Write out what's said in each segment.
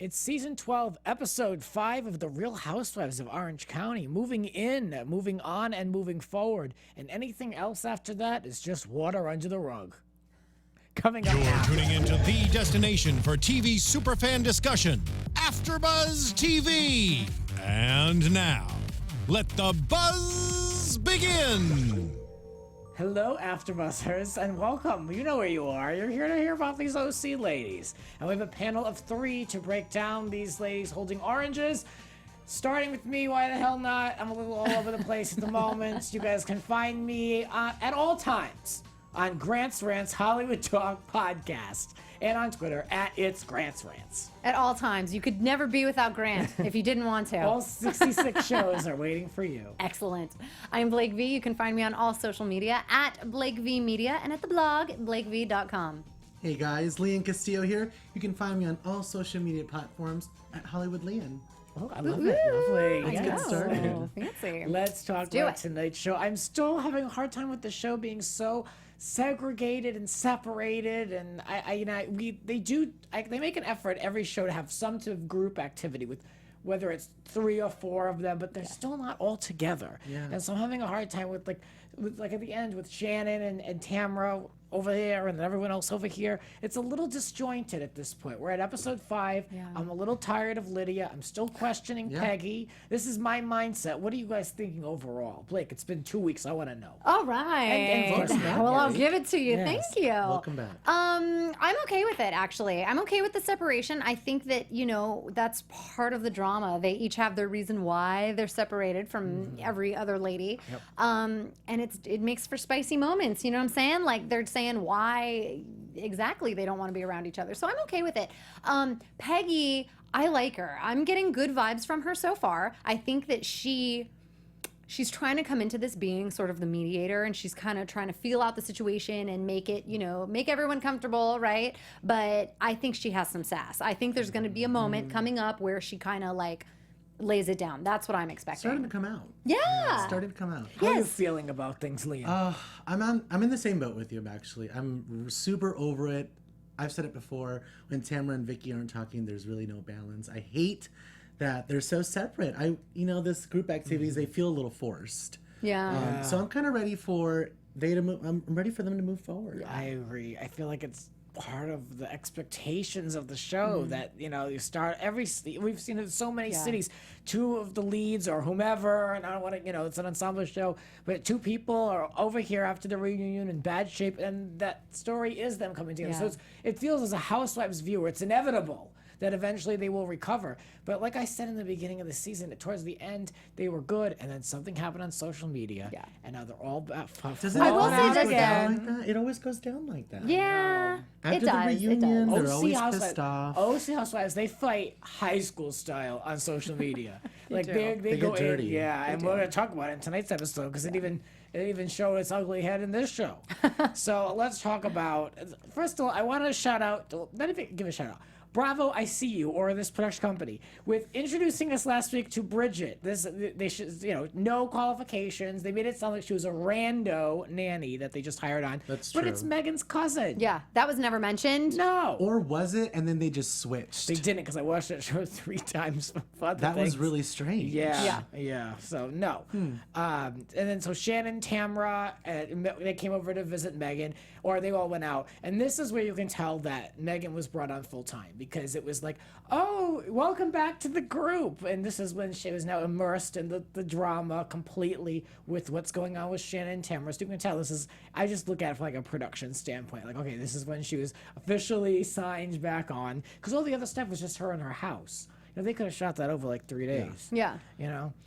It's season 12, episode 5 of The Real Housewives of Orange County. Moving in, moving on, and moving forward. And anything else after that is just water under the rug. Coming up now. You're tuning into the destination for TV superfan discussion, AfterBuzz TV. And now, let the buzz begin. Hello, AfterBuzzers, and welcome. You know where you are. You're here to hear about these OC ladies. And we have a panel of 3 to break down these ladies holding oranges. Starting with me, why the hell not? I'm a little all over the place at the moment. You guys can find me at all times on Grant's Rants Hollywood Talk podcast and on Twitter at It's Grant's Rants. At all times. You could never be without Grant if you didn't want to. All 66 shows are waiting for you. Excellent. I'm Blake V. You can find me on all social media at Blake V Media and at the blog blakev.com. Hey guys, Lian Castillo here. You can find me on all social media platforms at Hollywood Lian. Oh, I love it. Lovely. Let's get started. Fancy. Let's talk about tonight's show. I'm still having a hard time with the show being so segregated and separated, and they make an effort every show to have some sort of group activity with whether it's 3 or 4 of them, but they're still not all together. Yeah. And so I'm having a hard time with like at the end with Shannon and Tamra over there and everyone else over here. It's a little disjointed at this point. We're at episode 5. Yeah. I'm a little tired of Lydia. I'm still questioning Peggy. This is my mindset. What are you guys thinking overall? Blake, it's been 2 weeks. I want to know. All right. And well, I'll give it to you. Yes. Thank you. Welcome back. I'm okay with it, actually. I'm okay with the separation. I think that, that's part of the drama. They each have their reason why they're separated from every other lady. Yep. And it makes for spicy moments. You know what I'm saying? Like, they're saying why exactly they don't want to be around each other. So I'm okay with it. Peggy, I like her. I'm getting good vibes from her so far. I think that she's trying to come into this being sort of the mediator, and she's kind of trying to feel out the situation and make it, make everyone comfortable, right? But I think she has some sass. I think there's going to be a moment coming up where she kind of like lays it down. That's what I'm expecting. Starting to come out. Yeah. Starting to come out. How are you feeling about things, Liam? I'm in the same boat with you, actually. I'm super over it. I've said it before. When Tamra and Vicki aren't talking, there's really no balance. I hate that they're so separate. This group activities, they feel a little forced. Yeah. So I'm kind of ready for I'm ready for them to move forward. I agree. I feel like it's part of the expectations of the show that you start we've seen it in so many cities, 2 of the leads or whomever, and I don't want to it's an ensemble show, but 2 people are over here after the reunion in bad shape, and that story is them coming together. So it feels, as a Housewives viewer, it's inevitable that eventually they will recover. But like I said in the beginning of the season, towards the end, they were good, and then something happened on social media, and now they're all Does it I will always say go this, down like that? It always goes down like that. Yeah. After It the does. reunion, It does. they're always pissed off. OC Housewives, they fight high school style on social media. Like they go go dirty. in, and we're gonna talk about it in tonight's episode because it even showed its ugly head in this show. So let's talk about. First of all, I want to shout out. Let me give a shout out. Bravo, I see you, or this production company, with introducing us last week to Bridget. They should, no qualifications. They made it sound like she was a rando nanny that they just hired on. That's But true. it's Megan's cousin. Yeah. That was never mentioned. No. Or was it? And then they just switched. They didn't, because I watched that show 3 times. That was really strange. Yeah. So no. And then so Shannon, Tamra, they came over to visit Megan, or they all went out. And this is where you can tell that Megan was brought on full time, because it was like, oh, welcome back to the group. And this is when she was now immersed in the drama completely with what's going on with Shannon and Tamra. So you can tell I just look at it from like a production standpoint. Like, okay, this is when she was officially signed back on, because all the other stuff was just her in her house. They could have shot that over like 3 days. Yeah.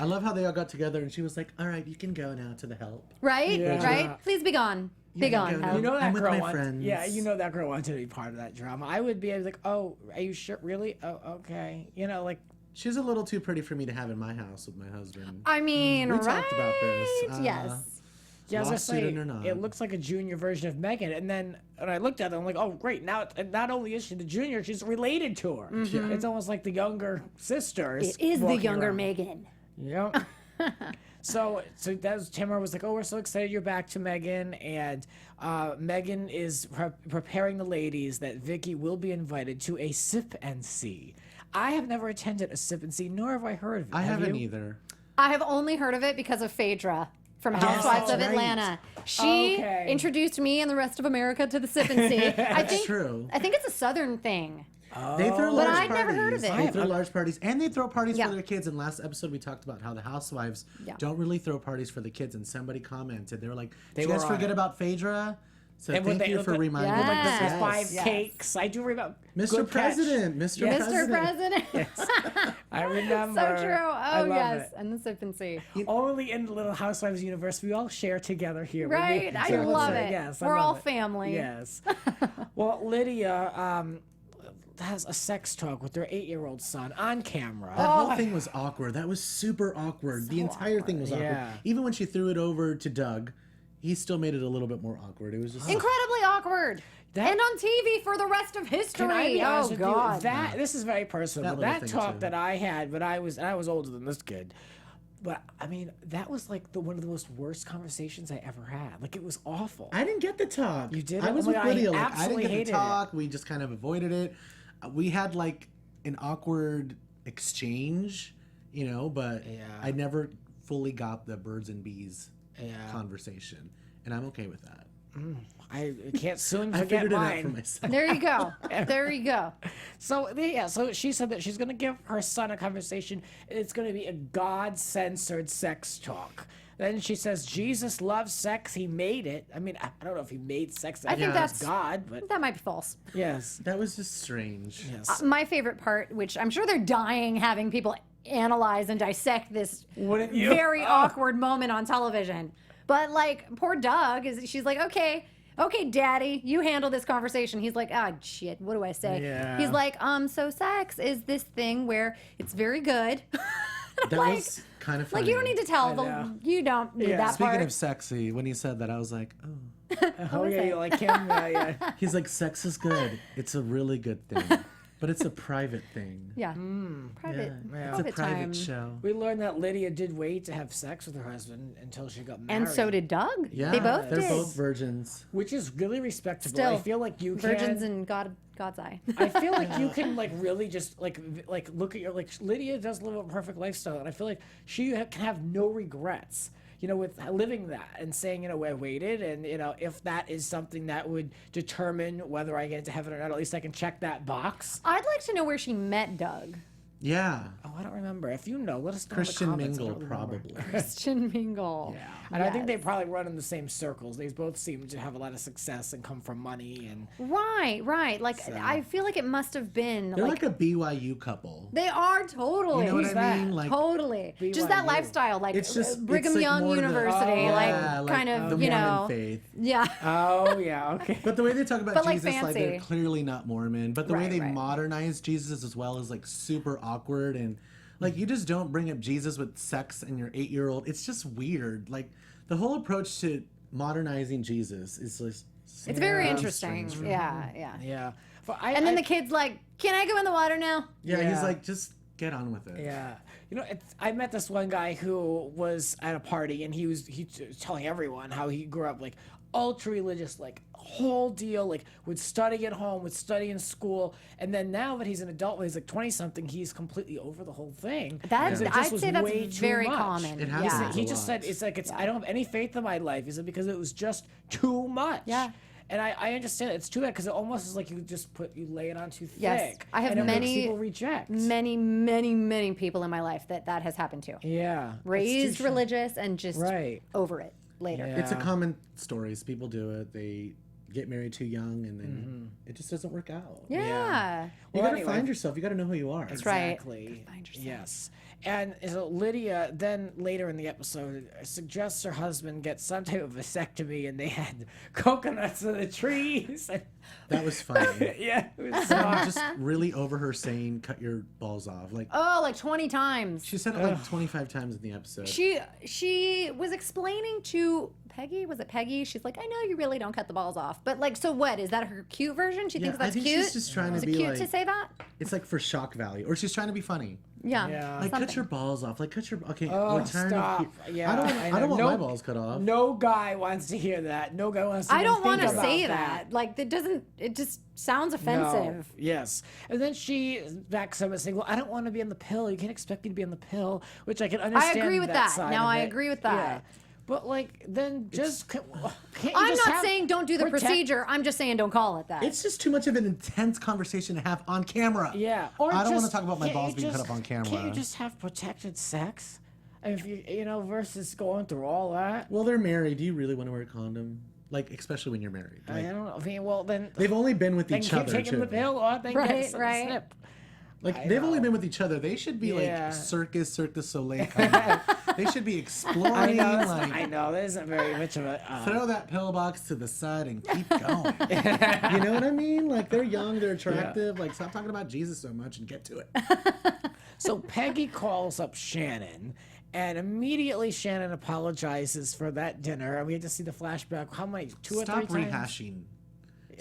I love how they all got together and she was like, all right, you can go now to the help. Right? Yeah. Right? Please be gone. Be gone. go. You know that I'm with girl my friends. Yeah, that girl wanted to be part of that drama. I was like, oh, are you sure? Really? Oh, okay. Like. She's a little too pretty for me to have in my house with my husband. I mean, we talked about this. Yes. Yeah, as I say, lawsuit or not. it looks like a junior version of Megan. And then when I looked at it, I'm like, oh, great. Now, not only is she the junior, she's related to her. Mm-hmm. It's almost like the younger sisters. It is the walking younger around. Megan. Yep. So Tamara was like, oh, we're so excited you're back to Megan. And Megan is preparing the ladies that Vicki will be invited to a sip and see. I have never attended a sip and see, nor have I heard of it. I Have haven't you? either. I have only heard of it because of Phaedra from Housewives of that's right. Atlanta. She Okay. introduced me and the rest of America to the sip and see. That's true. I think it's a Southern thing. They throw But large I'd parties. never heard of it. They throw large parties, and they throw parties Yeah. for their kids. In last episode, we talked about how the housewives Yeah. don't really throw parties for the kids, and somebody commented, they were like, They "Did you guys were on forget it. about Phaedra?" So And when thank they you look for at- reminding Yes. me. Like the Yes. five Yes. cakes. I do remember. Mr. Good catch. President, Mr. Yes. Mr. President. President. I remember. So true. I Oh, love yes. it. And the sip and see. Only in the Little Housewives universe we all share together here. when we- Right. I so love it's, it. Yes, I We're love all it. family. Yes. Well, Lydia has a sex talk with her 8-year-old son on camera. That whole thing was awkward. That was super awkward. The entire thing was awkward. Yeah. Even when she threw it over to Doug, he still made it a little bit more awkward. It was just Incredibly awkward. That- and on TV for the rest of history. Can I be honest Oh, with God. you? That this is very personal. That But little that thing, talk too. that I had when I was older than this kid. But I mean, that was like one of the most worst conversations I ever had. Like it was awful. I didn't get the talk. You didn't? I was Oh with my God, I Lydia. Like, I absolutely didn't get hated the it. talk. We just kind of avoided it. We had like an awkward exchange, but Yeah. I never fully got the birds and bees Yeah. conversation, and I'm okay with that. I can't soon I forget figured it out mine. for myself. There you go. There you go. So yeah, so she said that she's gonna give her son a conversation, and it's gonna be a God-censored sex talk. Then she says Jesus loves sex. He made it. I mean, I don't know if he made sex. I think that's that's God, but That might be false. yes, That was just strange. yes. My favorite part, which I'm sure they're dying having people analyze and dissect this Wouldn't you? very awkward moment on television. But like poor Doug she's like, okay, daddy, you handle this conversation. He's like, ah, shit, what do I say? Yeah. He's like, so sex is this thing where it's very good. That like, was kind of funny. like you don't need to tell know. you don't need Yeah. that Speaking part. of sexy, when he said that, I was like, oh. Oh was yeah, it? you like him? Yeah. He's like, sex is good. It's a really good thing, but it's a private thing. Yeah. Mm. Private, Yeah. It's a private private time. show. We learned that Lydia did wait to have sex with her husband until she got married. And so did Doug. Yeah, They both they're did. both virgins. which is really respectable. Still, I feel like you Virgins can. in God's eye. I feel like you can like really just like look at your Lydia does live a perfect lifestyle, and I feel like she can have no regrets. With living that and saying, I waited, and if that is something that would determine whether I get into heaven or not, at least I can check that box. I'd like to know where she met Doug. Yeah. Oh, I don't remember. If you know, let us know. Christian in the comments. I Mingle, don't remember. probably. Christian Mingle. Yeah, and I think they Yes. probably run in the same circles. They both seem to have a lot of success and come from money and. Right. Like I feel like it must have been They're like a BYU couple. they are totally. You know what Who's I mean? that? Like, Totally. Just that BYU. lifestyle, like it's just Brigham it's like Young more the- University, yeah, like kind of, the you Mormon know. faith. Yeah. Oh yeah, okay. But the way they talk about But, like, Jesus, like they're fancy. clearly not Mormon. But the way Right, they right. modernize Jesus as well is like super awkward, and like you just don't bring up Jesus with sex and your 8-year-old. It's just weird. Like the whole approach to modernizing Jesus is just It's very so interesting. strange. Yeah. Yeah. But And then the kid's like, "Can I go in the water now?" Yeah, Yeah. he's like, just get on with it. Yeah. I met this one guy who was at a party, and he was telling everyone how he grew up like ultra religious, like whole deal, like would study at home, would study in school, and then now that he's an adult, when he's like 20 something, he's completely over the whole thing. That's because it just I'd was say that's way too very much. common. It happens Yeah. a He just lot. said it's like I don't have any faith in my life. He said because it was just too much. Yeah. And I understand it's too bad because it almost is like you lay it on too thick. Yes. I have and it makes many- people reject. Many people in my life that has happened to. Yeah. Raised religious and just Right. over it later. Yeah. It's a common story. People do it. They get married too young, and then it just doesn't work out. Yeah. Yeah. You Well, gotta anyway. find yourself. You gotta know who you are. That's right. Exactly. Find yourself. Yes. And so Lydia then later in the episode suggests her husband get some type of vasectomy, and they had coconuts in the trees. That was funny. Yeah, it was Someone just really over her saying, "Cut your balls off." Like Oh, like 20 times. she said it like 25 times in the episode. She was explaining to Peggy, was it Peggy? She's like, I know you really don't cut the balls off. But like, so what? Is that her cute version? She Yeah, thinks I that's think cute? she's just trying to Is it be cute like- to say that? It's like for shock value, or she's trying to be funny. Yeah. Yeah. Like, cut something. your balls off. Like, cut your. Okay, Oh, we're tired stop. of. Yeah, I don't want no, my balls cut off. No guy wants to hear that. No guy wants to I even don't want think to about say that. Like, that doesn't, it just sounds offensive. No. Yes. And then she backs up and saying, well, I don't want to be on the pill. You can't expect me to be on the pill, which I can understand. agree with that. Side Now of I it. agree with that. Yeah. But like, then just can't you I'm just not have saying don't do the protect- procedure. I'm just saying don't call it that. It's just too much of an intense conversation to have on camera. Yeah. I don't want to just- talk about my can't balls you being cut just- up on camera. Can't you just have protected sex? And if you know, versus going through all that. Well, they're married. Do you really want to wear a condom? Like, especially when you're married. I Like, don't know. I mean, well, then they've only been with they each keep other taking too. the pill or they Right, get a right. snip. Like, I they've only know. been with each other. They should be Yeah. like Cirque du Soleil. Kind of. They should be exploring. I know. Like, I know. That isn't very much of a. throw that pillbox to the side and keep going. You know what I mean? Like, they're young, they're attractive. Like, stop talking about Jesus so much and get to it. So Peggy calls up Shannon, and immediately Shannon apologizes for that dinner. And we had to see the flashback. How many? Two Stop or three times? rehashing.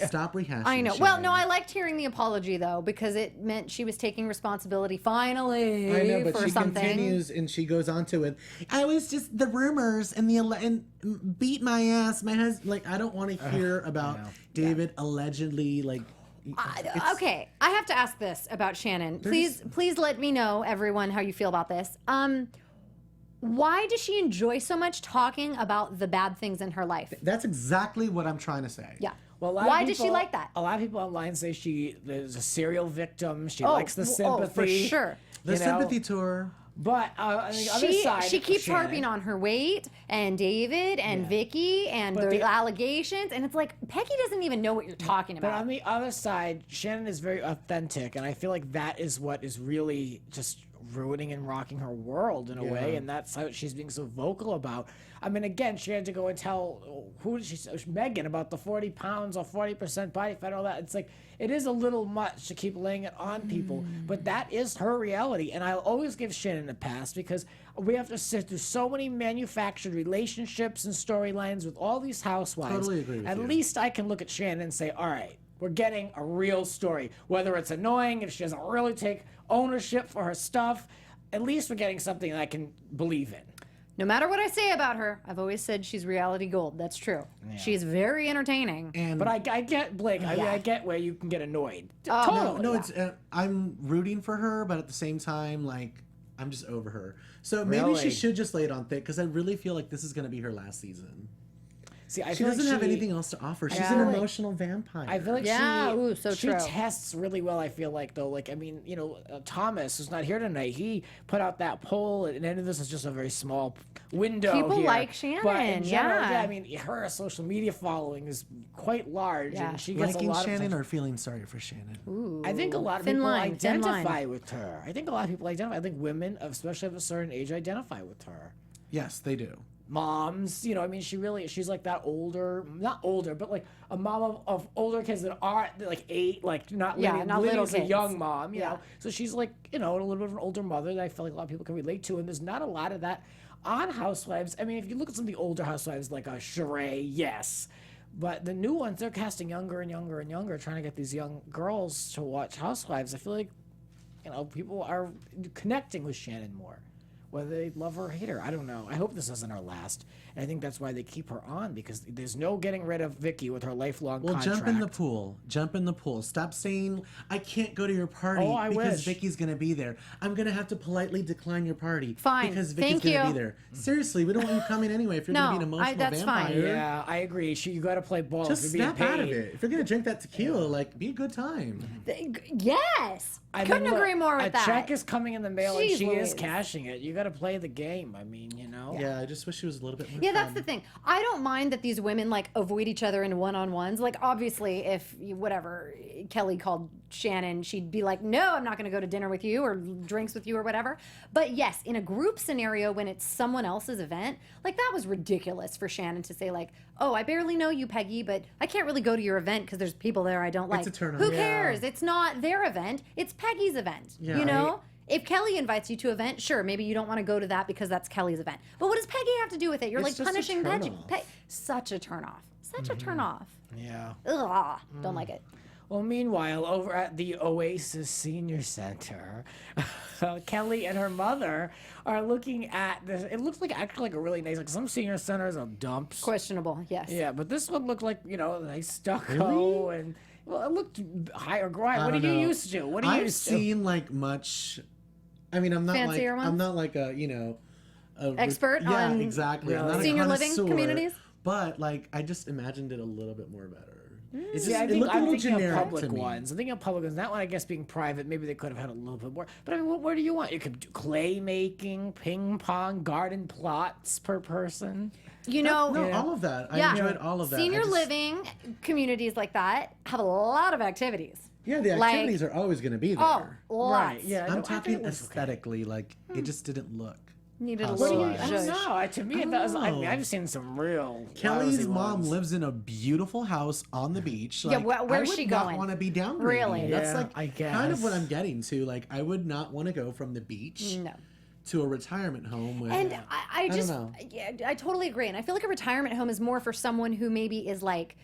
Stop rehashing. I know. Well, Shannon. no, I liked hearing the apology though because it meant she was taking responsibility finally I know, but for she something. continues and she goes on to it. I was just the rumors and and beat my ass. My husband, like, I don't want to hear about David allegedly, like. it's- Okay, I have to ask this about Shannon. Please let me know, everyone, how you feel about this. Why does she enjoy so much talking about the bad things in her life? That's exactly what I'm trying to say. Yeah. Well, a lot of Why does she people- like that? A lot of people online say there's a serial victim. She likes the sympathy. for sure. The you know? sympathy tour. But on the other side, She keeps Shannon, harping on her weight and David and Vicky and But the the- allegations, and it's like Peggy doesn't even know what you're talking But about. on the other side, Shannon is very authentic, and I feel like that is what is really just ruining and rocking her world in a way, and that's how she's being so vocal about. I mean, again, she had to go and tell who did she say? Megan about the 40 pounds or 40% body fat, all that. It's like it is a little much to keep laying it on people, but that is her reality, and I'll always give Shannon a pass because we have to sit through so many manufactured relationships and storylines with all these housewives. Totally agree with At you. least I can look at Shannon and say, all right, we're getting a real story. Whether it's annoying, if she doesn't really take ownership for her stuff, at least we're getting something that I can believe in. No matter what I say about her, I've always said she's reality gold. That's true. She's very entertaining. And But I get, Blake, I get where you can get annoyed. Oh, Totally. no, it's I'm rooting for her, but at the same time, like, I'm just over her. So maybe Really? she should just lay it on thick because I really feel like this is going to be her last season. See, I She feel like doesn't have anything else to offer. She's an feel like- emotional vampire. I feel like Yeah, she, ooh, so she true. tests really well. I feel like though, like I mean, you know, Thomas who's not here tonight. He put out that poll, and this is just a very small window. People here. like but Shannon, in general, yeah. I mean, her social media following is quite large, Yeah. and she gets liking a lot Shannon of. or feeling sorry for Shannon. I think a lot of Thin people line, thin line. identify with her. I think a lot of people identify. I think women, especially of a certain age, identify with her. Yes, they do. Moms, you know, I mean, she's like that older, not older, but like a mom of older kids that are like 8, like not Yeah, living, not living little as a kids. young mom, you Yeah. know. So she's like, you know, a little bit of an older mother that I feel like a lot of people can relate to, and there's not a lot of that on Housewives. I mean, if you look at some of the older Housewives, like Sheree, yes. But the new ones, they're casting younger and younger and younger, trying to get these young girls to watch Housewives. I feel like, you know, people are connecting with Shannon more. Whether they love her or hate her, I don't know. I hope this isn't her last. And I think that's why they keep her on, because there's no getting rid of Vicki with her lifelong Well, contract. jump in the pool. Jump in the pool. Stop saying, I can't go to your party Oh, I because wish. Vicky's going to be there. I'm going to have to politely decline your party Fine. because Vicky's Thank going to you. be there. Seriously, we don't want you coming anyway if you're going to be an No, emotional that's fine. vampire. Yeah, I agree. You got to play ball. Just if you're being snap out of paid. it. If you're going to drink that tequila, like, be a good time. Yes. I Couldn't mean, look, agree more with a that. check is coming in the mail, Jeez and she Louise. is cashing it. You got to play the game. I mean, you know. Yeah, I just wish she was a little bit more Yeah, that's fun. the thing. I don't mind that these women like avoid each other in one-on-ones. Like obviously, if whatever Kelly called Shannon, she'd be like, "No, I'm not going to go to dinner with you or drinks with you or whatever." But yes, in a group scenario when it's someone else's event, like that was ridiculous for Shannon to say like, "Oh, I barely know you, Peggy, but I can't really go to your event because there's people there I don't like." a turn-off. Who Yeah. cares? It's not their event. It's Peggy's event. Yeah, you know. If Kelly invites you to an event, sure, maybe you don't want to go to that because that's Kelly's event. But what does Peggy have to do with it? You're It's like just a punishing Peggy. turn-off. Such a turnoff. Such a turnoff. Yeah. Ugh, don't like it. Well, meanwhile, over at the Oasis Senior Center, Kelly and her mother are looking at this. It looks like actually like a really nice, like some senior centers are dumps. Questionable, yes. Yeah, but this one looked like, nice stucco and, well, it looked higher. Right, what are you used to? What are you I've used to? seen like much. I mean, I'm not Fancier like ones? I'm not like a Expert yeah, on exactly. I'm not a senior living connoisseur, communities? But like I just imagined it a little bit more better. It just, See, I it think looked a I'm little thinking of generic public to me. ones. I'm thinking of public ones. That one, I guess, being private, maybe they could have had a little bit more. But I mean, where do you want? You could do clay making, ping pong, garden plots per person. No, all of that. I enjoyed all of that. Senior living communities like that have a lot of activities. Yeah, the like- activities are always going to be there. Oh, lots. Right, yeah. I'm I think talking it was okay. aesthetically, like it just didn't look. Needed a What little do you- I don't zhuzh. know. To me, it does. I mean, know. I've seen some real. Kelly's lousy mom ones. lives in a beautiful house on the beach. Yeah, Like, where's I would she not going? want to be downgraded. Really? That's Yeah, like I kind of what guess. I'm getting to. Like, I would not want to go from the beach No. to a retirement home. With, And I just, know. yeah, I totally agree. And I feel like a retirement home is more for someone who maybe is like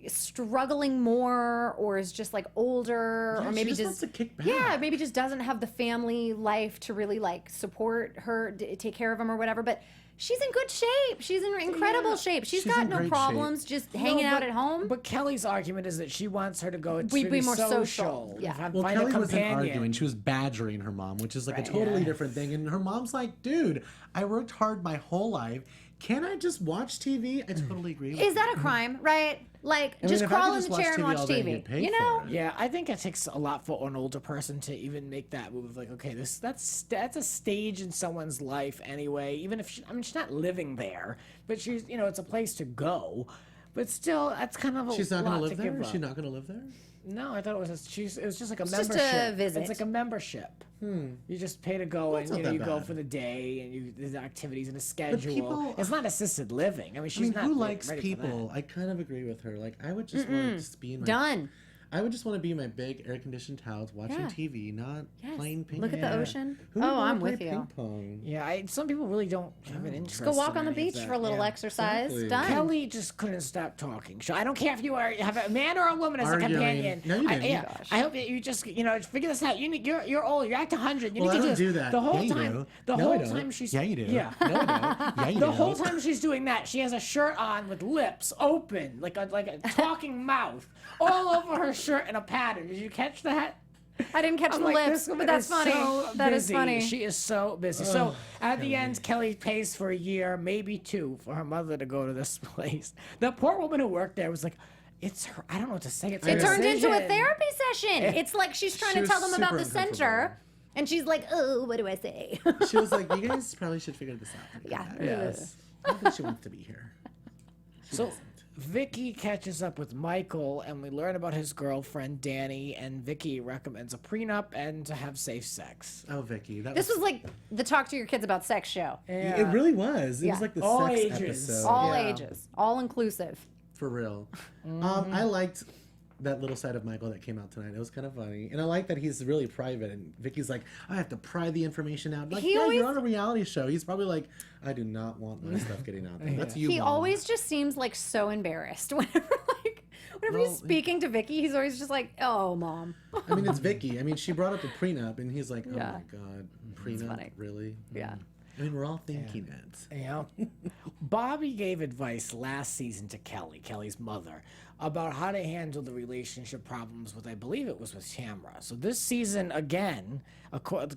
struggling more or is just like older Yeah, or she maybe just just wants to kick back. yeah, maybe just doesn't have the family life to really like support her, take care of him or whatever. But she's in good shape. She's in incredible shape. she's Got in no great problems just hanging out at home. But Kelly's argument is that she wants her to go to Be more social. social. Yeah. Find Well, a Kelly wasn't companion. arguing. She was badgering her mom, which is like Right, a totally yeah. different thing. And her mom's like, dude, I worked hard my whole life. Can I just watch TV? I totally agree with Is you. that a crime, right? Like I mean, just if I could crawl in just the chair and watch all day and TV. get paid You for know? it. Yeah, I think it takes a lot for an older person to even make that move. Like, okay, that's a stage in someone's life anyway. Even if she's not living there, but she's it's a place to go. But still, that's kind of a She's not going lot to live there? give Is she up. not going to live there? No, I thought it was it was just like a It's just membership. a visit. It's like a membership. You just pay to go That's and not you that go bad. for the day and there's activities and a schedule. people- It's not assisted living. I mean, she's I mean, not who like, likes ready for that. people? I kind of agree with her. Like, I would just want to just be in my Done. I would just want to be in my big air-conditioned house, watching Yeah. TV, not Yes. playing ping. Look at the ocean. Who would Oh, wanna I'm play with you. Ping pong. Yeah, some people really don't have an interest. Go walk in on the any of beach that, for a little yeah. exercise. Exactly. Done. Kelly just couldn't stop talking. So I don't care if you have a man or a woman as Arguing. a companion. No, you didn't. Yeah, I hope that you just figure this out. You're old. You're at 100. You Well, need I to don't do that. The whole Yeah, you time. do. The No, I whole don't. time she's Yeah, you do. Yeah. No, I don't. Yeah, you The do. whole time she's doing that, she has a shirt on with lips open, like a talking mouth, all over her shirt in a pattern. Did you catch that? I didn't catch I'm the like, lips, this woman but that's is funny. so That is busy. funny. She is so busy. So at the end, Kelly pays for a year, maybe 2, for her mother to go to this place. The poor woman who worked there was like, "It's her. I don't know what to say. It's her It turned into a decision." therapy session. It's like she's trying She to was tell them about super the center, uncomfortable. and she's like, "Oh, what do I say?" She was like, "You guys probably should figure this out." Yeah. Yes. I don't think she wants to be here. So Vicki catches up with Michael, and we learn about his girlfriend Danny. And Vicki recommends a prenup and to have safe sex. Oh, Vicky, that This was like the talk to your kids about sex show. It really was. It Yeah. was like the All sex ages. episode. All Yeah. ages, all inclusive. For real. I liked that little side of Michael that came out tonight. It was kind of funny. And I like that he's really private. And Vicky's like, I have to pry the information out. Like, He yeah, always- you're on a reality show. He's probably like, I do not want my stuff getting out there. That's you, He Mom. always just seems like so embarrassed whenever he's speaking to Vicky. He's always just like, "Oh, Mom." I mean, it's Vicky. I mean, she brought up the prenup. And he's like, oh Yeah. my God, prenup? funny. Really? Yeah. I mean, we're all thinking it. You know, Bobby gave advice last season to Kelly's mother, about how to handle the relationship problems with, I believe it was with Tamra. So this season, again,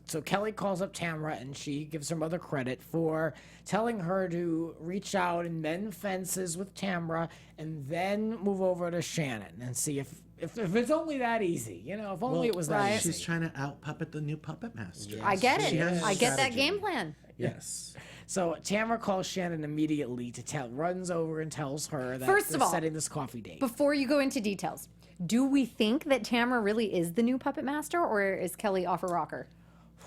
so Kelly calls up Tamra and she gives her mother credit for telling her to reach out and mend fences with Tamra and then move over to Shannon and see if it's only that easy. If only it was that easy. She's trying to out-puppet the new puppet master. I get She it. has a I get that strategy. game plan. Yes. So Tamra calls Shannon immediately runs over and tells her that First of they're all, setting this coffee date. Before you go into details, do we think that Tamra really is the new puppet master, or is Kelly off her rocker?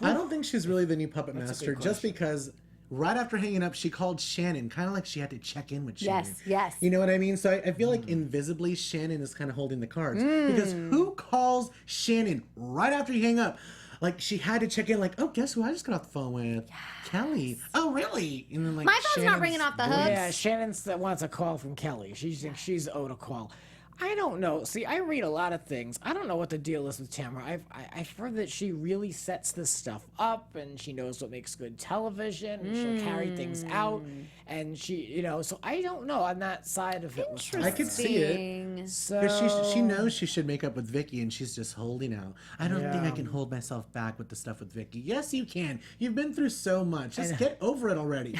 I don't think she's really the new puppet a master, good just question. because right after hanging up, she called Shannon, kind of like she had to check in with Shannon. Yes, yes. You know what I mean? So I feel like invisibly, Shannon is kind of holding the cards. Because who calls Shannon right after you hang up? Like, she had to check in, like, oh, guess who I just got off the phone with? Kelly. Oh, really? And then, like, My phone's not ringing off the hook. Yeah, Shannon wants a call from Kelly. She thinks she's owed a call. I don't know. See, I read a lot of things. I don't know what the deal is with Tamra. I've heard that she really sets this stuff up, and she knows what makes good television, and she'll carry things out, and she, so I don't know on that side of it. with her. I could see it. So Because she knows she should make up with Vicki, and she's just holding out. I don't think I can hold myself back with the stuff with Vicki. Yes, you can. You've been through so much. Just get over it already.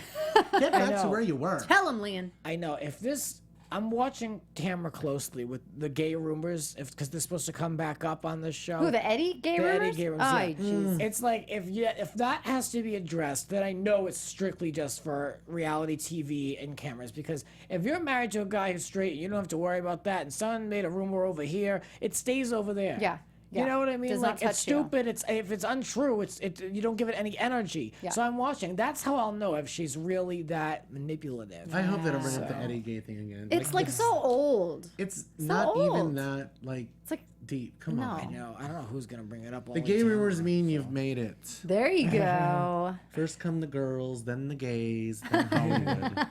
Get back to where you were. Tell him, Lian. I know if this. I'm watching Tamra closely with the gay rumors, because they're supposed to come back up on this show. Who, the Eddie gay rumors? Eddie gay rumors. Oh, yeah. jeez. It's like if that has to be addressed, then I know it's strictly just for reality TV and cameras. Because if you're married to a guy who's straight, you don't have to worry about that. And someone made a rumor over here, it stays over there. Yeah. You know what I mean? Does Like, not touch it's stupid. If it's untrue, you don't give it any energy. Yeah. So I'm watching. That's how I'll know if she's really that manipulative. I hope they don't bring up the Eddie gay thing again. It's like so old. It's so not even old. that like It's like, deep. Come no. on. I know. I don't know who's gonna bring it up. The gay rumors mean you've made it. there you go. First come the girls, then the gays, then Hollywood.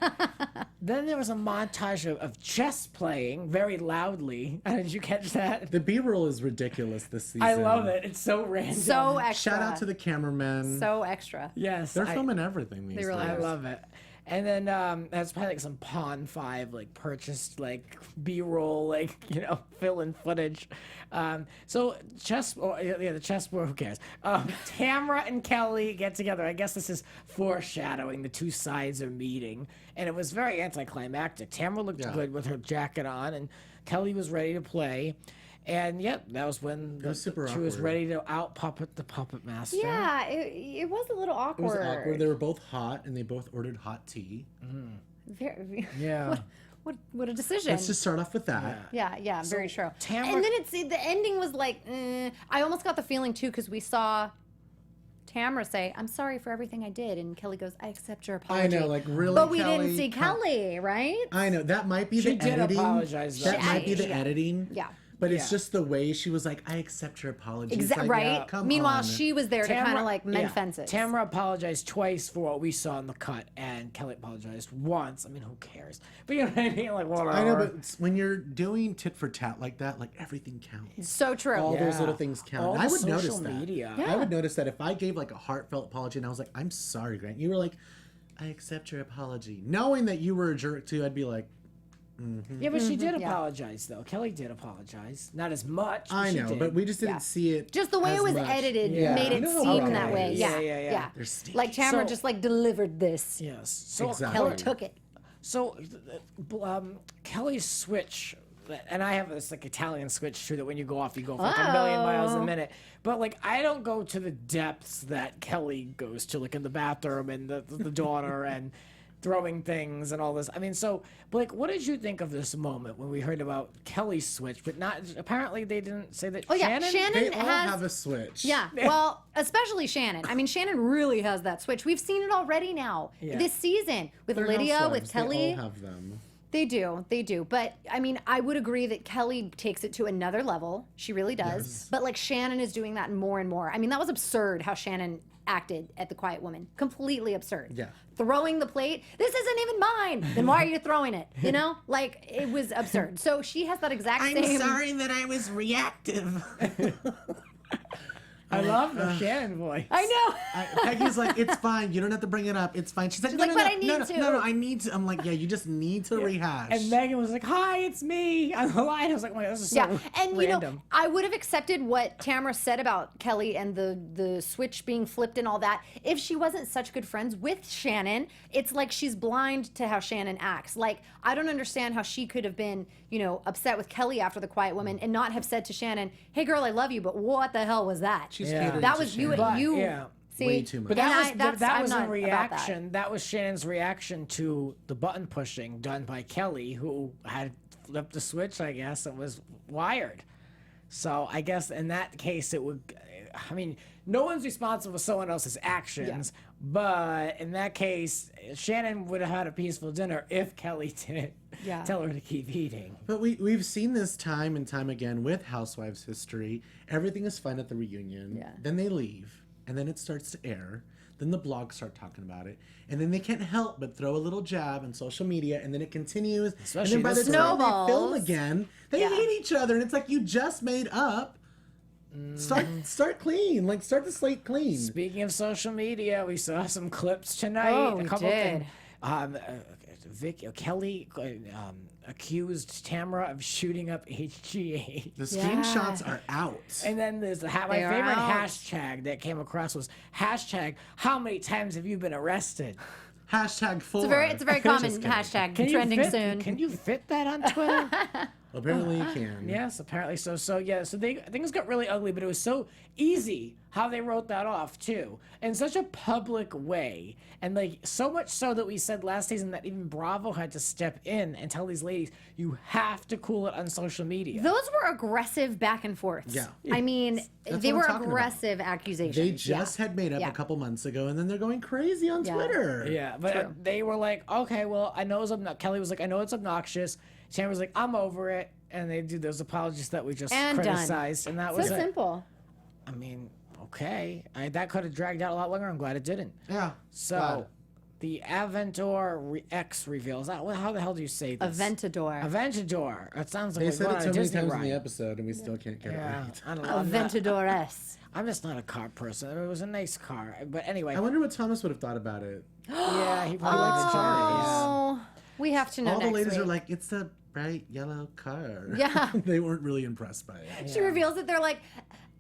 Then there was a montage of chess playing very loudly. Did you catch that? The B-roll is ridiculous this season. I love it. It's so random. So extra. Shout out to the cameramen. So extra. Yes, They're filming everything these really days. I love it. And then that's probably like some Pawn 5 like purchased like B-roll like fill-in footage. So the chessboard. Who cares? Tamra and Kelly get together. I guess this is foreshadowing. The two sides are meeting, and it was very anticlimactic. Tamra looked good with her jacket on, and Kelly was ready to play. And yep, that was when was super she was awkward. ready to out puppet the puppet master. Yeah, it was a little It awkward. was awkward. They were both hot, and they both ordered hot tea. Very, Yeah. what a decision. Let's just start off with that. Yeah, very true. Tamra- And then the ending was like, I almost got the feeling too, because we saw Tamra say, "I'm sorry for everything I did," and Kelly goes, "I accept your I apology." know, like really. But we Kelly, didn't see Kelly, right? I know that might be She the did editing. apologize, though. That might be the Yeah. editing. Yeah. But it's Yeah. just the way she was like, "I accept your apology." It's like, Right. Come Meanwhile, on. she was there to kind of like mend fences. Tamra apologized twice for what we saw in the cut, and Kelly apologized once. I mean, who cares? But you know what I mean? Like, whatever. I know, but when you're doing tit for tat like that, like everything counts. So true. All those Yeah. little things count. All And I the would notice social that. media. Yeah. I would notice that if I gave like a heartfelt apology and I was like, "I'm sorry, Grant," you were like, "I accept your apology," knowing that you were a jerk too, I'd be like, Yeah, but she did yeah. apologize, though. Kelly did apologize. Not as much. "I she know," did. but we just didn't Yeah. see it. Just the way as it was much. edited Yeah. made it No, seem okay. that way. Yeah, Yeah, yeah, yeah. They're sneaky. Like Tamra So- just like delivered this. Yes. So Exactly. Kelly took it. So, Kelly's switch, and I have this like Italian switch too, that when you go off, you go for like a million miles a minute. But like, I don't go to the depths that Kelly goes to, like in the bathroom and the daughter and throwing things and all this. I mean, so Blake, what did you think of this moment when we heard about Kelly's switch, but not apparently they didn't say that? Oh yeah, Shannon. Shannon They all has. have a switch. Yeah, well, especially Shannon. I mean, Shannon really has that switch. We've seen it already now Yeah. this season with They're Lydia, housewives. with Kelly. They all have them. They do. But I mean, I would agree that Kelly takes it to another level. She really does. Yes. But like Shannon is doing that more and more. I mean, that was absurd how Shannon acted at The Quiet Woman. Completely absurd. Yeah. Throwing the plate. This isn't even mine. Then why are you throwing it? You know? Like, it was absurd. So she has that exact same. that I was reactive. I love the Shannon voice. I know. Peggy's like, "It's fine. You don't have to bring it up. It's fine." She's like, She's "No, like, no, "But no, I need no, to." no, I need to." I'm like, "Yeah, you just need to rehash." And Megan was like, "Hi, it's me." On the line, I was like, "My, this is so Yeah, and you know, random." I would have accepted what Tamra said about Kelly and the switch being flipped and all that if she wasn't such good friends with Shannon. It's like she's blind to how Shannon acts. Like, I don't understand how she could have been, upset with Kelly after The Quiet Woman and not have said to Shannon, "Hey, girl, I love you, but what the hell was that?" She's Yeah. catering That to was you. Shannon. But, You yeah. see, Way too much. But And that was I'm was not a about reaction. That was Shannon's reaction to the button pushing done by Kelly, who had flipped the switch. I guess it was wired. So I guess in that case, it would. I mean, no one's responsible for someone else's actions. But in that case, Shannon would have had a peaceful dinner if Kelly didn't tell her to keep eating. But we've seen this time and time again with Housewives history. Everything is fine at the reunion. Yeah. Then they leave, and then it starts to air. Then the blogs start talking about it. And then they can't help but throw a little jab on social media. And then it continues. Especially and then by the this time they film snowballs. again, they hate each other. And it's like, you just made up. Start clean. Like, start the slate clean. Speaking of social media, we saw some clips tonight. Oh, we did. Kelly accused Tamra of shooting up HGH. The screenshots are out. And then there's my are favorite out. hashtag that came across was hashtag how many times have you been arrested? Hashtag 4. It's a very common hashtag trending soon. Can you fit that on Twitter? Apparently you can. Yes, apparently so. So things got really ugly, but it was so easy how they wrote that off too, in such a public way, and like so much so that we said last season that even Bravo had to step in and tell these ladies, you have to cool it on social media. Those were aggressive back and forths. Yeah. I mean, That's they what were I'm talking aggressive accusations. They just had made up Yeah. a couple months ago, and then they're going crazy on Twitter. Yeah, but they were like, okay, well, I know it's Kelly was like, I know it's obnoxious. Tamara was like, I'm over it, and they do those apologies that we just And done. criticized, and that So was it. simple. I mean, okay, that could have dragged out a lot longer. I'm glad it didn't. Yeah. So, Glad. the Aventador X reveals. How the hell do you say this? Aventador. Aventador. It sounds like They we're said going it on so a many Disney times ride. in the episode, and we still can't get Yeah, it right. I don't know. Aventadores. I'm just not a car person. It was a nice car, but anyway. I wonder what Thomas would have thought about it. Yeah, he probably likes cars. Oh, we have to know All the next ladies week. are like, it's a bright yellow car. Yeah. They weren't really impressed by it. She reveals it. They're like,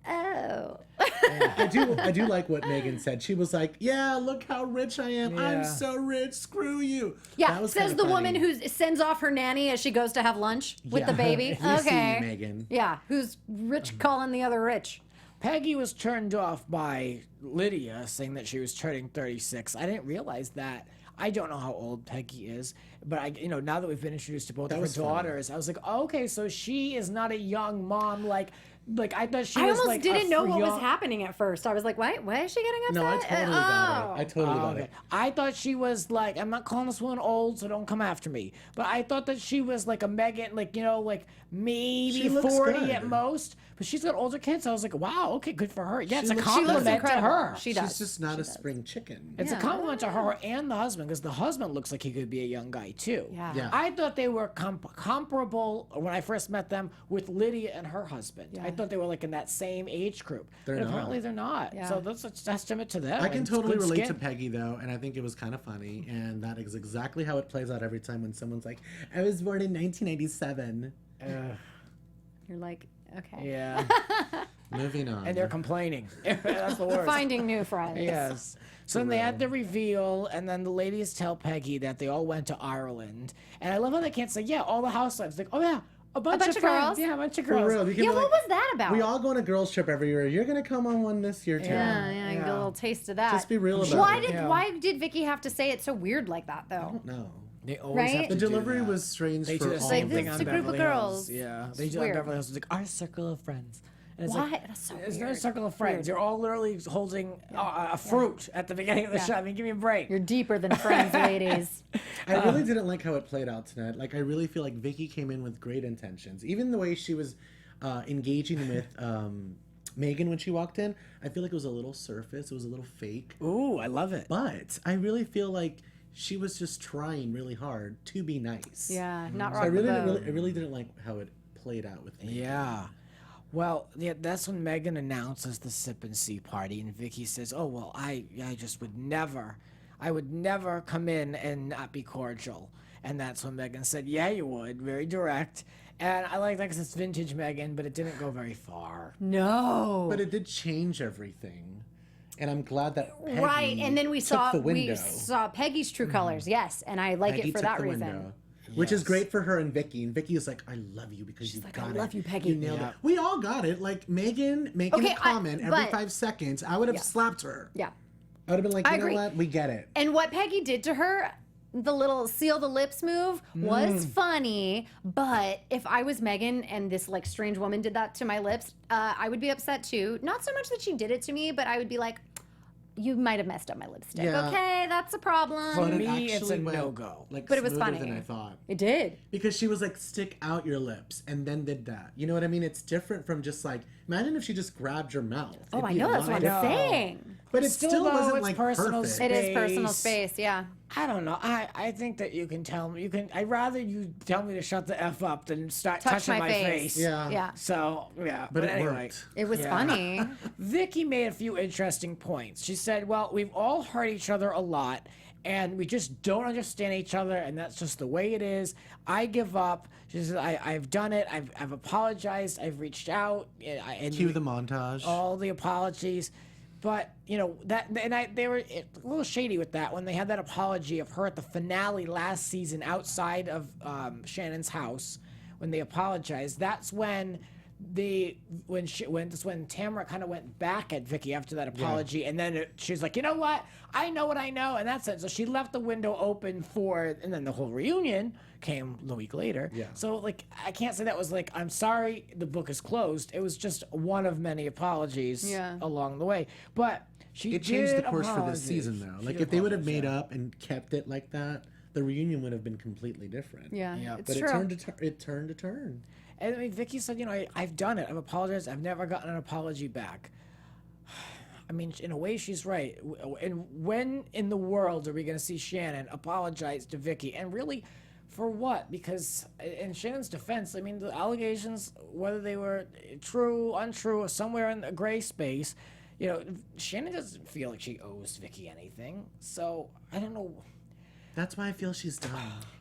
oh. I do like what Megan said. She was like, yeah, look how rich I am. I'm Yeah. so rich. Screw you. Yeah, That was says kinda the woman funny. who sends off her nanny as she goes to have lunch with the Yeah. baby. We see you, Okay. Megan. Yeah, who's rich calling the other rich. Peggy was turned off by Lydia saying that she was turning 36. I didn't realize that. I don't know how old Peggy is, but now that we've been introduced to both of her was funny. daughters, I was like, oh, okay, so she is not a young mom. Like I thought she I was almost like didn't know what was young- happening at first. I was like, why is she getting upset? No, I totally got Oh. it. I totally got Okay. it. I thought she was like, I'm not calling this woman old, so don't come after me. But I thought that she was like a Megan, like maybe She looks 40 good. at most. But she's got older kids. So I was like, wow, okay, good for her. Yeah, it's a looks- She looks compliment to incredible. her. She does. She's just not a spring chicken. It's a Yeah. compliment to her and the husband, because the husband looks like he could be a young guy too. Yeah. Yeah. I thought they were comparable when I first met them with Lydia and her husband. Yeah. I thought they were like in that same age group. They're but not. apparently they're not. Yeah. So that's a testament to them. I can and it's totally good relate skin. to Peggy though, and I think it was kind of funny, and that is exactly how it plays out every time when someone's like, "I was born in 1997." You're like, okay. Yeah. Moving on. And they're complaining. That's the worst. Finding new friends. Yes. So then they had the reveal, and then the ladies tell Peggy that they all went to Ireland. And I love how they can't say, yeah, all the housewives. Like, oh, yeah, a bunch bunch of of friends. girls? Yeah, a bunch of For girls. real, you can Yeah, be what like, was that about? we all go on a girls trip every year. You're gonna come on one this year too. Yeah, you get a Yeah. little taste of that. Just be real about Why it. did Yeah. why did Vicki have to say it so weird like that though? No. They always Right? have The to do delivery that. was strange They for do the all same of thing them. on It's a group of Beverly girls. Hills. Yeah, they It's do it on weird. Beverly Hills. It's like our circle of friends. And it's Why? like, That's so there's no weird. circle of friends. Weird. You're all literally holding a fruit at the beginning of the Yeah. show. I mean, give me a break. You're deeper than friends, ladies. I really didn't like how it played out tonight. Like, I really feel like Vicki came in with great intentions. Even the way she was engaging with Megan when she walked in, I feel like it was a little surface. It was a little fake. Ooh, I love it. But I really feel like she was just trying really hard to be nice. Yeah, not So rock I the boat. really didn't like how it played out with me. Yeah. Well, yeah, that's when Megan announces the sip and see party, and Vicky says, "Oh well, I just would never, I would never come in and not be cordial." And that's when Megan said, "Yeah, you would," very direct. And I like that because it's vintage Megan, but it didn't go very far. No. But it did change everything. And I'm glad that Peggy Right, and then we took saw the window. Peggy's true colors. Yes, and I like Peggy it for took that the reason. window. Which is Yes. great for her and Vicky. And Vicky is like, I love you because you like, got I it. love you, Peggy. You nailed Yeah. it. We all got it. Like Megan making Okay, a comment every but- 5 seconds. I would have Yeah. slapped her. Yeah. I would have been like, I you know agree. what? We get it. And what Peggy did to her, the little seal the lips move, was funny. But if I was Megan and this like strange woman did that to my lips, I would be upset too. Not so much that she did it to me, but I would be like, you might have messed up my lipstick. Yeah. Okay, that's a problem. For But it me, it's a actually went, no-go. Like, But it was smoother funny. than I thought. It did. Because she was like, stick out your lips, and then did that. You know what I mean? It's different from just like, imagine if she just grabbed your mouth. Oh, It'd I be know. That's what I'm lighter. saying. But it Still, still though, wasn't it's like personal perfect. It is personal Space. space. Yeah. I don't know. I think that you can tell me. You can. I'd rather you tell me to shut the f up than start Touch touching my my face. face. Yeah. Yeah. So yeah. But it anyway, worked. It was Yeah. funny. Vicky made a few interesting points. She said, "Well, we've all hurt each other a lot, and we just don't understand each other, and that's just the way it is. I give up." She said, "I've done it. I've apologized. I've reached out. And Cue the montage. all the apologies." But they were a little shady with that when they had that apology of her at the finale last season outside of Shannon's house when they apologized. That's when when Tamra kind of went back at Vicky after that apology, and then she's like, you know what I know, and that's it. So she left the window open for, and then the whole reunion came a week later. Yeah. So like I can't say that was like, I'm sorry, the book is closed. It was just one of many apologies along the way. But she It changed the did course for apologize. this season, though. She Like, did if they would have apologize, made yeah. up and kept it like that, the reunion would have been completely different. Yeah. Yeah. It's But true. it turned to turn. And I mean, Vicky said, I've done it. I've apologized. I've never gotten an apology back. I mean, in a way, she's right. And when in the world are we going to see Shannon apologize to Vicky? And really, for what? Because in Shannon's defense, I mean, the allegations, whether they were true, untrue, or somewhere in the gray space, Shannon doesn't feel like she owes Vicky anything. So I don't know. That's why I feel she's done.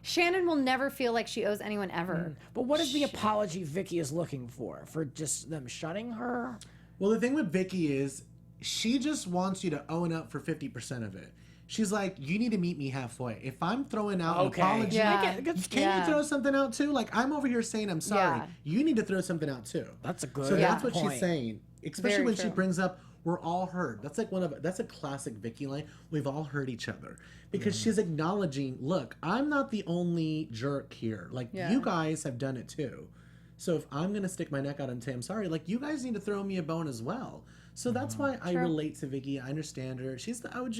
Shannon will never feel like she owes anyone ever. But what is the apology Vicky is looking for? For just them shunning her? Well, the thing with Vicky is she just wants you to own up for 50% of it. She's like, you need to meet me halfway. If I'm throwing out an apology, Yeah. can you throw something out too? Like, I'm over here saying I'm sorry. Yeah. You need to throw something out too. That's a good So that's what point. she's saying. Especially Very when she true. brings up, we're all hurt. That's like that's a classic Vicky line. We've all hurt each other. Because she's acknowledging, look, I'm not the only jerk here. Like, you guys have done it too. So if I'm going to stick my neck out and say I'm sorry, like, you guys need to throw me a bone as well. So that's why I relate to Vicky. I understand her. She's the OG.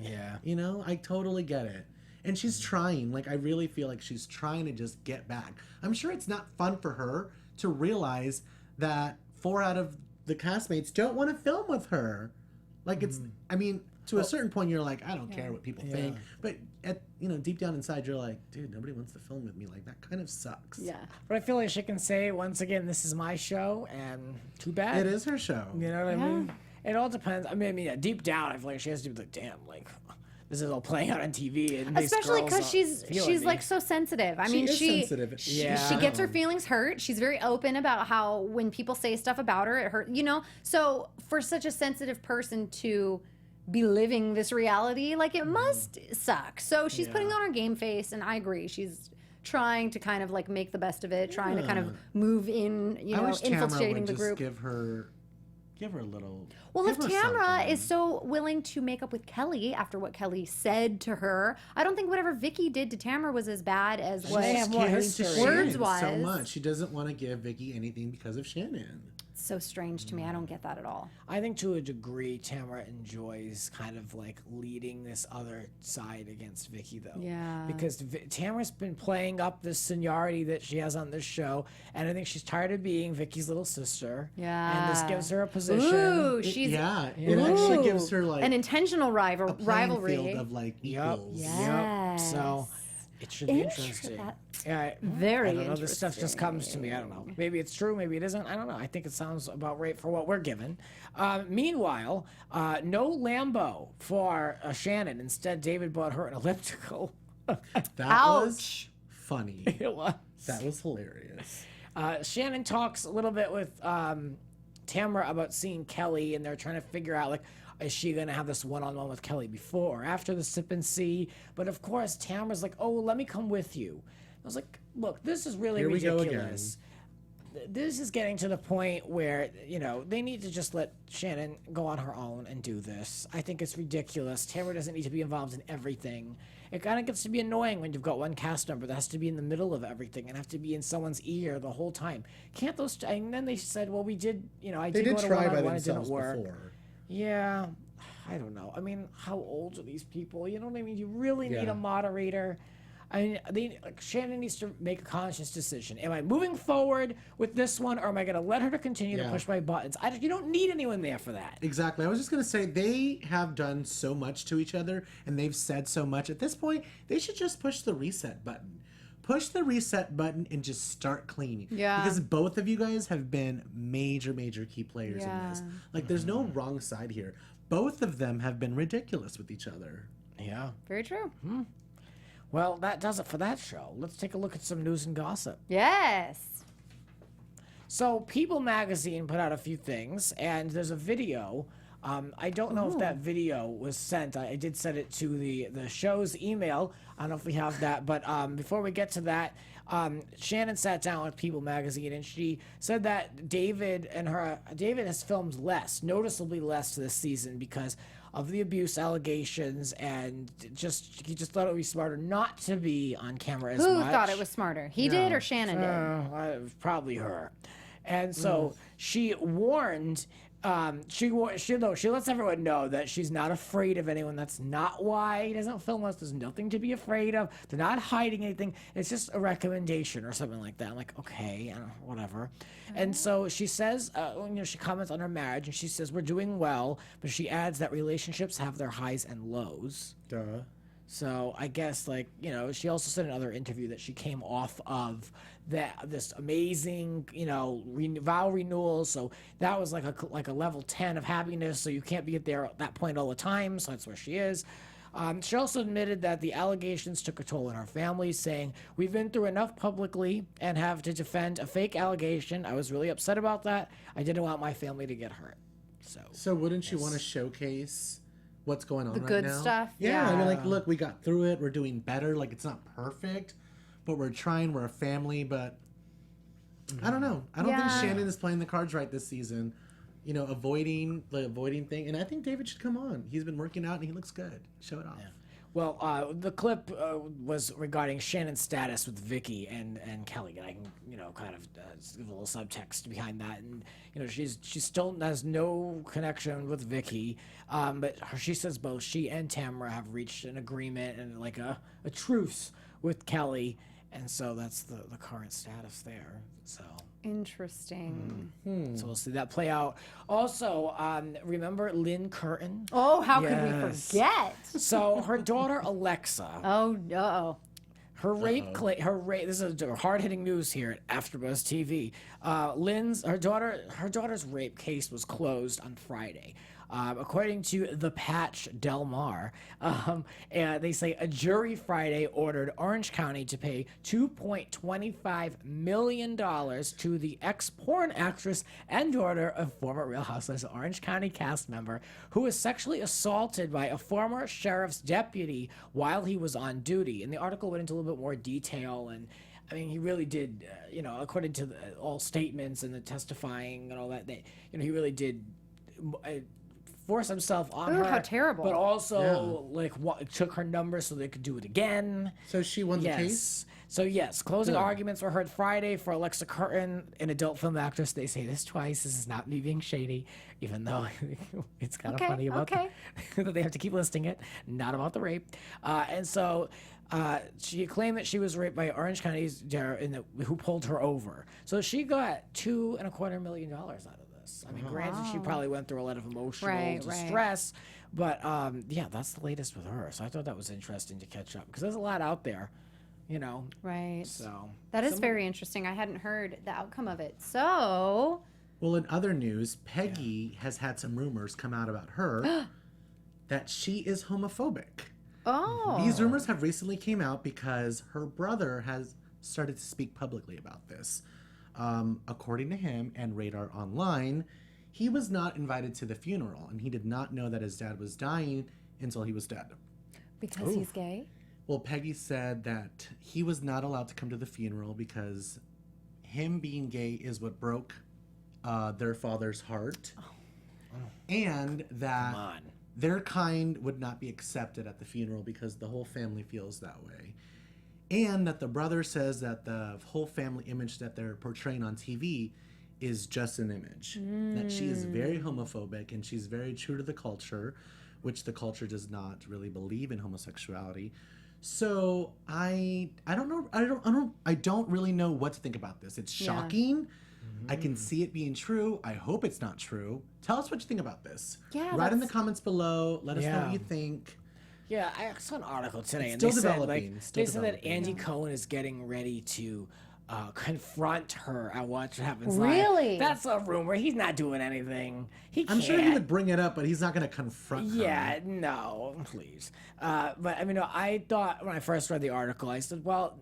Yeah. I totally get it. And she's trying. Like, I really feel like she's trying to just get back. I'm sure it's not fun for her to realize that 4 out of the castmates don't want to film with her. Like, it's, I mean, to a certain point, you're like, I don't care what people think. But deep down inside, you're like, dude, nobody wants to film with me. Like, that kind of sucks. Yeah. But I feel like she can say, once again, this is my show, and too bad. It is her show. You know what I mean? It all depends. I mean, deep down, I feel like she has to be like, damn, like, this is all playing out on TV. And these Especially girls because aren't feeling she's me. like so sensitive. I mean, is she sensitive. Yeah. she gets her feelings hurt. She's very open about how when people say stuff about her, it hurt. So for such a sensitive person to be living this reality, like, it must suck. So she's putting on her game face, and I agree. She's trying to kind of like make the best of it, trying to kind of move in, I wish Tamra infiltrating would the just group. give her a little. Well, if give her Tamra something. is so willing to make up with Kelly after what Kelly said to her, I don't think whatever Vicky did to Tamra was as bad as what may have more Catering to history. Shannon Words-wise. so much. She doesn't want to give Vicky anything because of Shannon. It's so strange to me. I don't get that at all. I think to a degree, Tamra enjoys kind of like leading this other side against Vicky, though. Yeah. Because Tamra's been playing up this seniority that she has on this show, and I think she's tired of being Vicky's little sister. Yeah. And this gives her a position. Ooh, she's It actually gives her like an intentional a playing rivalry. field of like Yup. equals. Yep. So it should be interesting. That- Yeah. Very I don't know. This stuff just comes to me. I don't know. Maybe it's true. Maybe it isn't. I don't know. I think it sounds about right for what we're given. Meanwhile, no Lambo for Shannon. Instead, David bought her an elliptical. That was Ouch. funny. It was. That was hilarious. Shannon talks a little bit with Tamra about seeing Kelly, and they're trying to figure out, like, is she going to have this one-on-one with Kelly before or after the sip and see? But of course, Tamra's like, oh, let me come with you. I was like, look, this is really Here we go ridiculous. This is getting to the point where, they need to just let Shannon go on her own and do this. I think it's ridiculous. Tamra doesn't need to be involved in everything. It kind of gets to be annoying when you've got one cast member that has to be in the middle of everything and have to be in someone's ear the whole time. Can't those? And then they said, well, we did. I They did did go to try by one-on-one. It didn't themselves work. before. Yeah, I don't know. I mean, how old are these people? You know what I mean? You really need Yeah. a moderator. I mean, Shannon needs to make a conscious decision. Am I moving forward with this one, or am I going to let her to continue to Yeah. push my buttons? You don't need anyone there for that. Exactly. I was just going to say, they have done so much to each other and they've said so much. At this point, they should just push the reset button. Push the reset button and just start cleaning. Yeah. Because both of you guys have been major, major key players in this. Yeah. Like, there's no wrong side here. Both of them have been ridiculous with each other. Yeah. Very true. Well, that does it for that show. Let's take a look at some news and gossip. Yes. So, People Magazine put out a few things, and there's a video. I don't know if that video was sent. I did send it to the show's email. I don't know if we have that. But before we get to that, Shannon sat down with People Magazine, and she said that David has filmed noticeably less this season because of the abuse allegations, and he just thought it would be smarter not to be on camera as Who much. thought it was smarter? He did or Shannon did? Probably her. And so she warned. She lets everyone know that she's not afraid of anyone. That's not why he doesn't film us. There's nothing to be afraid of. They're not hiding anything. It's just a recommendation or something like that. I'm like, okay, whatever. And so she says, she comments on her marriage, and she says we're doing well, but she adds that relationships have their highs and lows. Duh. So I guess, she also said in another interview that she came off of this amazing, vow renewal. So that was like a level 10 of happiness. So you can't be there at that point all the time. So that's where she is. She also admitted that the allegations took a toll on her family, saying, "We've been through enough publicly and have to defend a fake allegation. I was really upset about that. I didn't want my family to get hurt." So wouldn't you want to showcase what's going on The right good now? stuff? Yeah, I mean, Yeah. like, look, we got through it. We're doing better. Like, it's not perfect, but we're trying. We're a family, but I don't know. I don't think Yeah. Shannon is playing the cards right this season. Avoiding thing. And I think David should come on. He's been working out and he looks good. Show it off. Well, the clip was regarding Shannon's status with Vicki and Kelly, and I can kind of give a little subtext behind that. And she still has no connection with Vicki, but she says both she and Tamra have reached an agreement and like a truce with Kelly, and so that's the current status there. So. Interesting. So we'll see that play out. Also, remember Lynn Curtin? Oh, how could we Yes. forget? So her daughter Alexa, Oh, no. her rape. This is hard-hitting news here at AfterBuzz TV. Her daughter's rape case was closed on Friday. According to the Patch Del Mar, and they say a jury Friday ordered Orange County to pay $2.25 million to the ex-porn actress and daughter of former Real Housewives of Orange County cast member who was sexually assaulted by a former sheriff's deputy while he was on duty. And the article went into a little bit more detail, and I mean, he really did, according to all statements and the testifying and all that, he really did force himself on Ooh, her. how terrible. But also, took her number so they could do it again. So she won the case? So, yes, closing arguments were heard Friday for Alexa Curtin, an adult film actress. They say this twice. This is not me being shady, even though it's kind of funny about that they have to keep listing it, not about the rape. And so she claimed that she was raped by Orange County's who pulled her over. So she got $2.25 million out of this. I mean, granted, she probably went through a lot of emotional distress, but that's the latest with her. So I thought that was interesting to catch up because there's a lot out there, Right. So that is very interesting. I hadn't heard the outcome of it. So. Well, in other news, Peggy has had some rumors come out about her that she is homophobic. Oh. These rumors have recently came out because her brother has started to speak publicly about this. According to him and Radar Online, he was not invited to the funeral, and he did not know that his dad was dying until he was dead. Because he's gay? Well, Peggy said that he was not allowed to come to the funeral because him being gay is what broke their father's heart, and that their kind would not be accepted at the funeral because the whole family feels that way. And that the brother says that the whole family image that they're portraying on TV is just an image. That she is very homophobic and she's very true to the culture, which the culture does not really believe in homosexuality. So I don't know. I don't really know what to think about this. It's shocking. I can see it being true. I hope it's not true. Tell us what you think about this. Yeah, Write in the comments below. Let us know Yeah. what you think. Yeah, I saw an article today, and Still they said, developing, like, still they said that developing. Andy Cohen is getting ready to confront her at Watch What Happens Really? Live. That's a rumor. He's not doing anything. He I'm can't. sure he would bring it up, but he's not going to confront her. Yeah, no, please. But I mean, I thought when I first read the article, I said, well,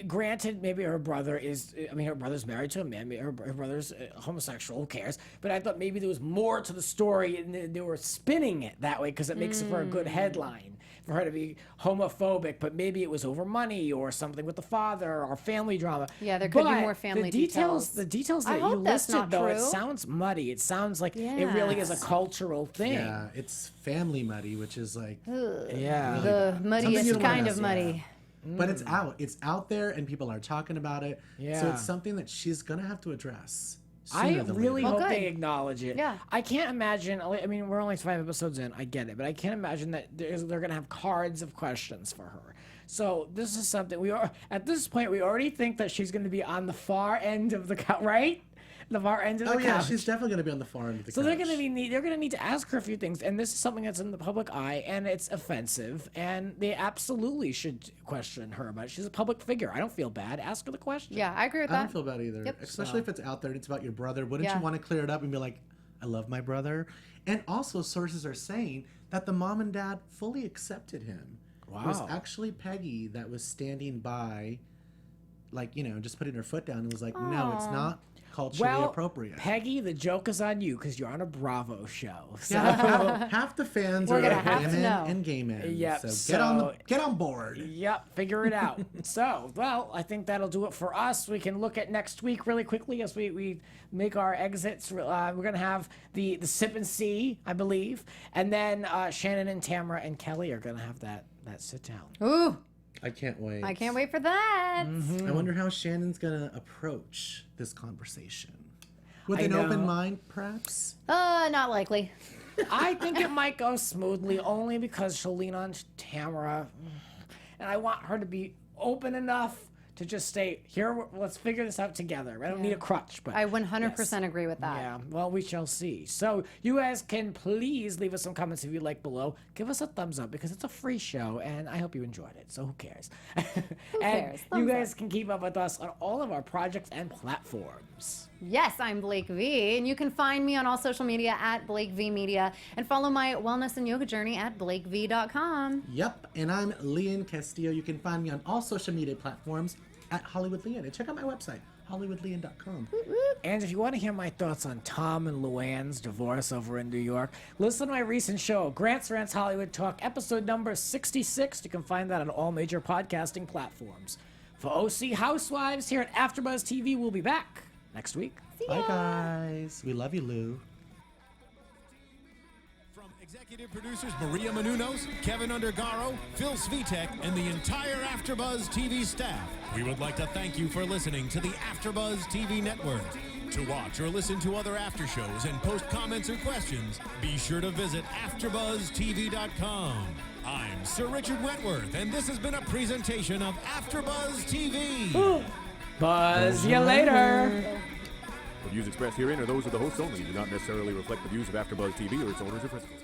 granted, maybe her brother is, I mean, her brother's married to a man, maybe her brother's homosexual, who cares? But I thought maybe there was more to the story, and they were spinning it that way because it makes it for a good headline, for her to be homophobic, but maybe it was over money or something with the father or family drama. Yeah, there could be But more family the details. details. The details I that you hope that's listed, not though, it true. sounds muddy. It sounds like it really is a Yes. cultural thing. Yeah, it's family muddy, which is like, Yeah. The Something you muddiest don't wanna kind of see. muddy. but it's out. It's out there, and people are talking about it. So Yeah. it's something that she's gonna have to address. I sooner than really later. hope they good. acknowledge it. Yeah. I can't imagine. I mean, we're only 5 episodes in. I get it, but I can't imagine that they're going to have cards of questions for her. So this is something we are at this point. We already think that she's going to be on the far end of the right, the far end of the Oh yeah, couch. she's definitely gonna be on the far end of the So couch. they're gonna need to ask her a few things, and this is something that's in the public eye, and it's offensive, and they absolutely should question her about it. She's a public figure. I don't feel bad. Ask her the question. Yeah, I agree with I don't that. feel bad either. Yep. Especially if it's out there and it's about your brother. Wouldn't Yeah. you want to clear it up and be like, I love my brother? And also sources are saying that the mom and dad fully accepted him. It was Wow. actually Peggy that was standing by, like, you know, just putting her foot down and was like, no, it's not culturally Well, appropriate. Peggy, the joke is on you because you're on a Bravo show. So. Yeah, half the fans We're are gonna like have to women know. and gay men. Yep, So get on board. Yep, figure it out. So, well, I think that'll do it for us. We can look at next week really quickly as we make our exits. We're going to have the Sip and See, I believe. And then Shannon and Tamra and Kelly are going to have that sit down. Ooh, I can't wait. I can't wait for that. I wonder how Shannon's gonna approach this conversation. With I an open know. mind, perhaps? Not likely. I think it might go smoothly only because she'll lean on Tamara. And I want her to be open enough to just say, here, let's figure this out together. I don't need a crutch. But I 100% agree with that. yeah, well, we shall see. So you guys can please leave us some comments if you like below. Give us a thumbs up because it's a free show, and I hope you enjoyed it. So who cares? Who cares? You Thumbs guys can keep up with us on all of our projects and platforms. Yes, I'm Blake V, and you can find me on all social media at Blake V Media, and follow my wellness and yoga journey at BlakeV.com. Yep, and I'm Lian Castillo. You can find me on all social media platforms at Hollywood Lian. And check out my website, hollywoodlian.com. And if you want to hear my thoughts on Tom and Luann's divorce over in New York, listen to my recent show, Grant's Rants Hollywood Talk, episode number 66. You can find that on all major podcasting platforms. For OC Housewives here at AfterBuzz TV, we'll be back next week. Bye, guys. We love you, Lou. From executive producers Maria Menounos, Kevin Undergaro, Phil Svitek, and the entire AfterBuzz TV staff, we would like to thank you for listening to the AfterBuzz TV network. To watch or listen to other after shows and post comments or questions, be sure to visit AfterBuzzTV.com. I'm Sir Richard Wentworth, and this has been a presentation of AfterBuzz TV. Buzz you later. The views expressed herein are those of the hosts only and do not necessarily reflect the views of AfterBuzz TV or its owners or principals.